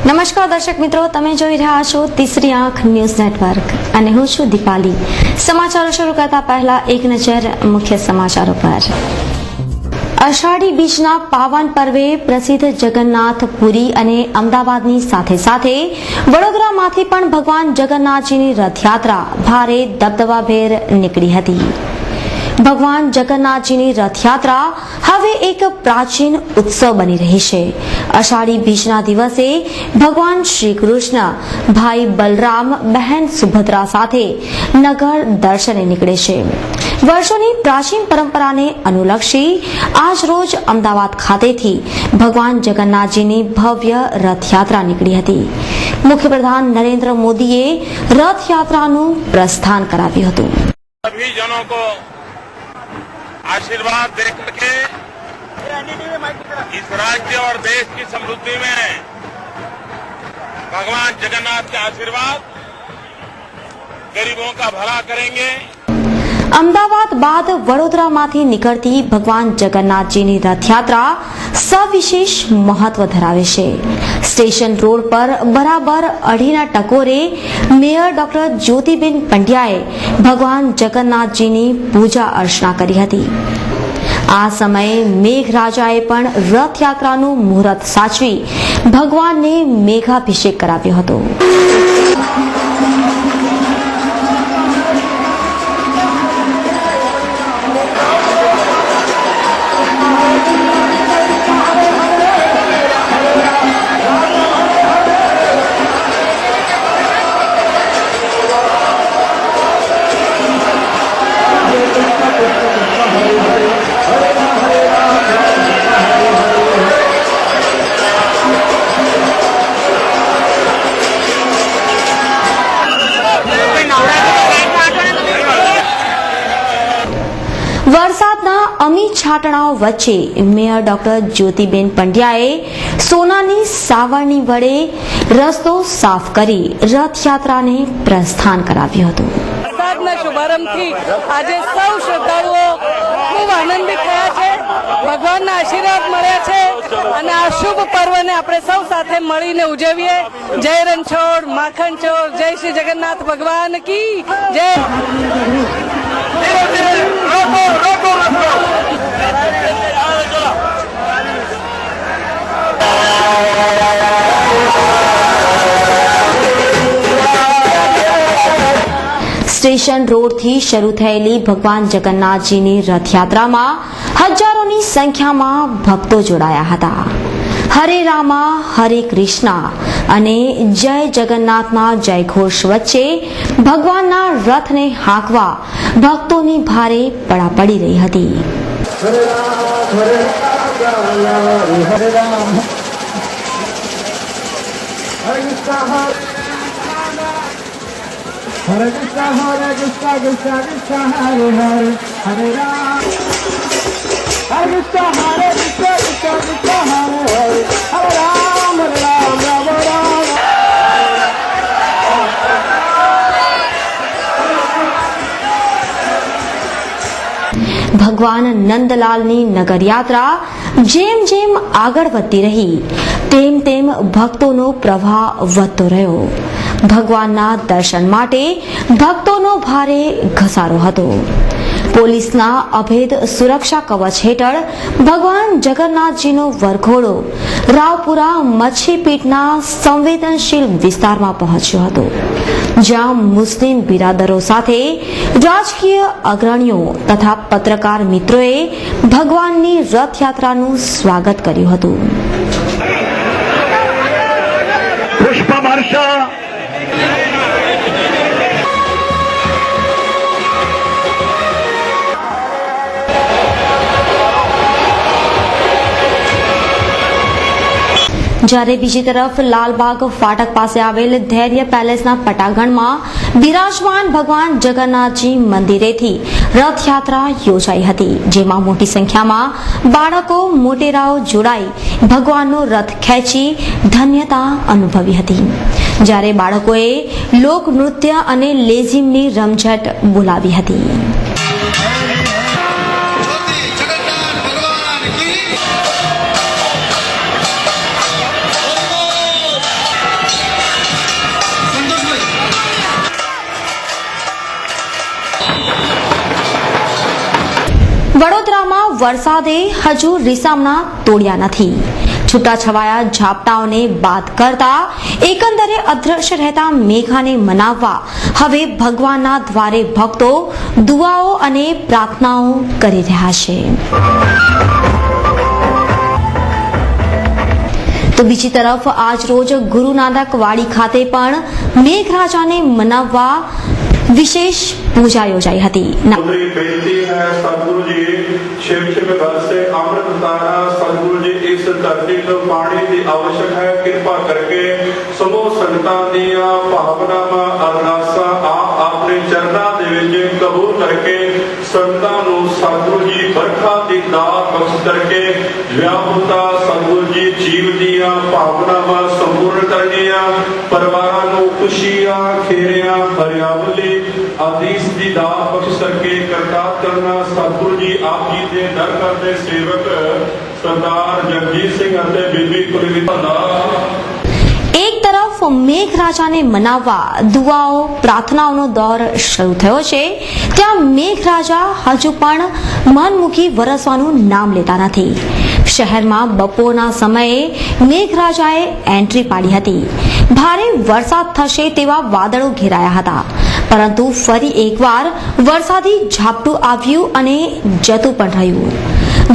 નમસ્કાર દર્શક મિત્રો, તમે જોઈ રહ્યા છો તીસરી આંખ ન્યૂઝ નેટવર્ક અને હું છું દીપાલી। સમાચારો શરૂ કરતા પહેલા એક નજર મુખ્ય સમાચારો પર। અષાઢી બીજના પાવન પર્વે પ્રસિદ્ધ જગન્નાથ પુરી અને અમદાવાદની સાથે સાથે વડોદરામાંથી પણ ભગવાન જગન્નાથજીની રથયાત્રા ભારે દબદબાભેર નીકળી હતી। ભગવાન જગન્નાથજીની રથયાત્રા હવે એક પ્રાચીન ઉત્સવ બની રહી છે। અષાઢી બીજના દિવસે ભગવાન શ્રી કૃષ્ણ ભાઈ બલરામ બહેન સુભદ્રા સાથે નગર દર્શને નીકળે છે। વર્ષોની પ્રાચીન પરંપરાને અનુલક્ષી આજ રોજ અમદાવાદ ખાતેથી ભગવાન જગન્નાથજીની ભવ્ય રથયાત્રા નીકળી હતી। મુખ્યપ્રધાન નરેન્દ્ર મોદીએ રથયાત્રાનું પ્રસ્થાન કરાવ્યું હતું। आशीर्वाद देकर के इस राज्य और देश की समृद्धि में भगवान जगन्नाथ के आशीर्वाद गरीबों का भला करेंगे। અમદાવાદ બાદ વડોદરામાંથી નીકળતી ભગવાન જગન્નાથજીની રથયાત્રા સવિશેષ મહત્વ ધરાવે છે। સ્ટેશન રોડ પર બરાબર 2:30 ટકોરે મેયર ડોક્ટર જ્યોતિબેન પંડ્યાએ ભગવાન જગન્નાથજીની પૂજા અર્ચના કરી હતી। આ સમયે મેઘરાજાએ પણ રથયાત્રાનું મુહૂર્ત સાચવી ભગવાનને મેઘાભિષેક કરાવ્યો હતો। વરસાદના અમી છાંટણાઓ વચ્ચે મેયર ડોક્ટર જ્યોતિબેન પંડ્યાએ સોનાની સાવરણી વડે રસ્તો સાફ કરી રથયાત્રાને પ્રસ્થાન કરાવ્યું હતું। વરસાદના શુભારંભથી આજે સૌ શ્રદ્ધાળુઓ ખૂબ આનંદિત થયા છે, ભગવાનના આશીર્વાદ મળ્યા છે અને આ શુભ પર્વને આપણે સૌ સાથે મળીને ઉજવીએ। જય રણછોડ માખણ ચોર, જય શ્રી જગન્નાથ ભગવાન કી જય। સ્ટેશન રોડથી શરૂ થયેલી ભગવાન જગન્નાથજીની રથયાત્રામાં હજારોની સંખ્યામાં ભક્તો જોડાયા હતા। હરે રામા હરે કૃષ્ણા અને જય જગન્નાથના જયઘોષ વચ્ચે ભગવાનના રથને હાંકવા ભક્તોની ભારે પડાપડી રહી હતી। Hare Krishna, Krishna Krishna, Hare Hare, Hare Ram. Hare Krishna, Krishna Krishna, Hare Hare, Hare Ram, Ram Ram. ભગવાન નંદલાલની નગરયાત્રા જેમ જેમ આગળ વધતી રહી તેમ તેમ ભક્તોનો પ્રવાહ વધતો રહ્યો। ભગવાનના દર્શન માટે ભક્તોનો ભારે ઘસારો હતો। પોલીસના અભેદ સુરક્ષા કવચ હેઠળ ભગવાન જગન્નાથજીનો વરઘોડો રાવપુરા મચ્છીપીટના સંવેદનશીલ વિસ્તારમાં પહોંચ્યો હતો, જ્યાં મુસ્લિમ બિરાદરો સાથે રાજકીય અગ્રણીઓ તથા પત્રકાર મિત્રોએ ભગવાનની રથયાત્રાનું સ્વાગત કર્યું હતું। પુષ્પવર્ષા જ્યારે બીજી તરફ લાલબાગ ફાટક પાસે આવેલ ધૈર્ય પેલેસના પટાંગણમાં બિરાજમાન ભગવાન જગન્નાથજી મંદિરેથી રથયાત્રા યોજાઈ હતી, જેમાં મોટી સંખ્યામાં બાળકો મોટેરાઓ જોડાઈ ભગવાનનો રથ ખેંચી ધન્યતા અનુભવી હતી। જ્યારે બાળકોએ લોકનૃત્ય અને લેઝિમની રમઝટ બોલાવી હતી। વરસાદે હજુ રીસામણા તોડ્યા નથી. છૂટાછવાયા ઝાપટાઓને બાદ કરતા એકંદરે અદ્રશ્ય રહેતા મેઘાને મનાવવા હવે ભગવાનના દ્વારે ભક્તો દુઆઓ અને પ્રાર્થનાઓ કરી રહ્યા છે. તો બીજી તરફ આજ રોજ ગુરુ નાનક વાડી ખાતે પણ મેઘરાજાને મનાવવા विशेष पूजा योजाई हती. बेनती है सतगुरु जी शिव शिव घर से अमृत धारा सतगुरु जी इस धरती को पानी की आवश्यक है. कृपा करके समूह संगतां दिया भावनावां अरदासां आप अपने चरणों दे विच कबूल करके संगतां नूं सतगुरु जी बरखा दी दात बख्श करके व्याकुलता सतगुरु जी जीव दिया भावनावां संपूर्ण करनिया परिवारां नूं खुशियां खेरियां हरियावली आदेश दी दात बख्श करके करतार करना. सतगुरु जी आप जी दे दर करते सेवक सरदार जगजीत सिंह अते बीबी कुलवीर दास. એક તરફ મેઘરાજાને મનાવવા દુઆઓ પ્રાર્થનાઓનો દોર શરૂ થયો છે, ત્યાં મેઘરાજા હજુ પણ મન મૂકી વરસવાનું નામ લેતા નથી. શહેરમાં બપોરના સમયે મેઘરાજાએ એન્ટ્રી પાડી હતી. ભારે વરસાદ થશે તેવા વાદળો ઘેરાયા હતા, પરંતુ ફરી એકવાર વરસાદી ઝાપટું આવ્યું અને જતું પણ રહ્યું.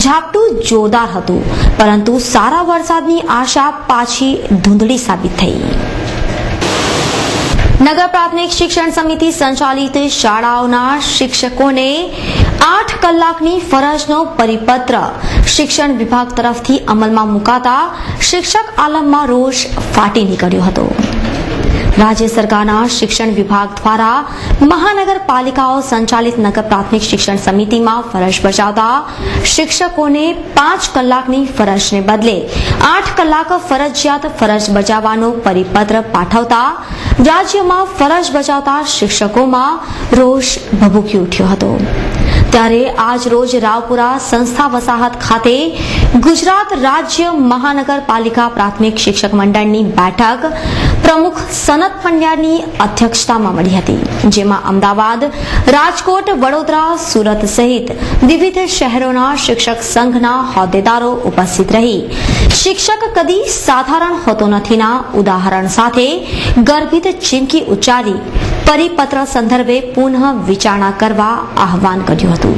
ઝાપટું જોરદાર હતું, પરંતુ સારા વરસાદની આશા પાછી ધૂંધળી સાબિત થઈ. નગર પ્રાથમિક શિક્ષણ સમિતિ સંચાલિત શાળાઓના શિક્ષકોને 8 કલાકની ફરજનો પરિપત્ર શિક્ષણ વિભાગ તરફથી અમલમાં મુકાતા શિક્ષક આલમમાં રોષ ફાટી નીકળ્યો હતો. રાજ્ય સરકારના શિક્ષણ વિભાગ દ્વારા મહાનગરપાલિકાઓ સંચાલિત નગર પ્રાથમિક શિક્ષણ સમિતિમાં ફરજ બજાવતા શિક્ષકોને 5 કલાકની ફરજને બદલે 8 કલાક ફરજિયાત ફરજ બજાવવાનો પરિપત્ર પાઠવતા રાજ્યમાં ફરજ બજાવતા શિક્ષકોમાં રોષ ભભૂકી ઉઠ્યો હતો. ત્યારે આજ રોજ રાવપુરા સંસ્થા વસાહત ખાતે ગુજરાત રાજ્ય મહાનગરપાલિકા પ્રાથમિક શિક્ષક મંડળની બેઠક પ્રમુખ સનત પંડ્યાની અધ્યક્ષતામાં મળી હતી, જેમાં અમદાવાદ, રાજકોટ, વડોદરા, સુરત સહિત વિવિધ શહેરોના શિક્ષક સંઘના હોદ્દેદારો ઉપસ્થિત રહી શિક્ષક કદી સાધારણ હોતો નથીના ઉદાહરણ સાથે ગર્ભિત ચીમકી ઉચ્ચારી પરિપત્ર સંદર્ભે પુનઃ વિચારણા કરવા આહવાન કર્યું હતું.